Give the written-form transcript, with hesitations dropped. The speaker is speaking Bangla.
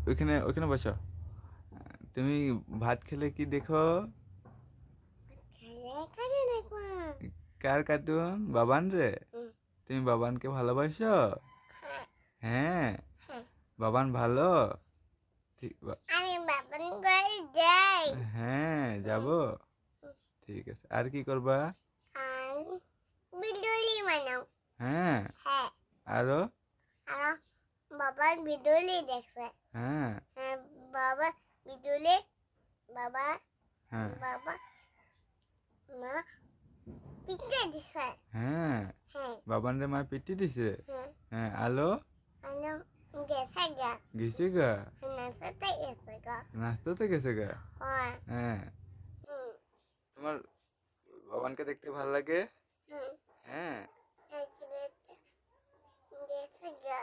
ওইখানে ওইখানে বসো। তুমি ভাত খেলে কি দেখো? কার কার্টুন? বাবান রে? তুমি বাবানকে ভালোবাসো? হ্যাঁ। বাবান ভালো? আমি বাবান ঘরে যাই। হ্যাঁ যাবো। ঠিক আছে, আর কি করবা? আর বিজুলি বানাও। হ্যাঁ। হ্যাঁ। আরো? আর বাবার বিজুলি দেখবে। হ্যাঁ। হ্যাঁ, বাবা বিজুলি, বাবা হ্যাঁ। বাবা মা পিঠে দিছে। হ্যাঁ। হ্যাঁ। বাবান রে মা পিটি দিছে? হ্যাঁ। হ্যাঁ। আলো? আনো গেছে গা। গেছে গা? নাচতে গেছে গা। নাচতে গেছে গা? হয়। হ্যাঁ। তোমার বাবানকে দেখতে ভালো লাগে? হুম। হ্যাঁ। গেছে গা।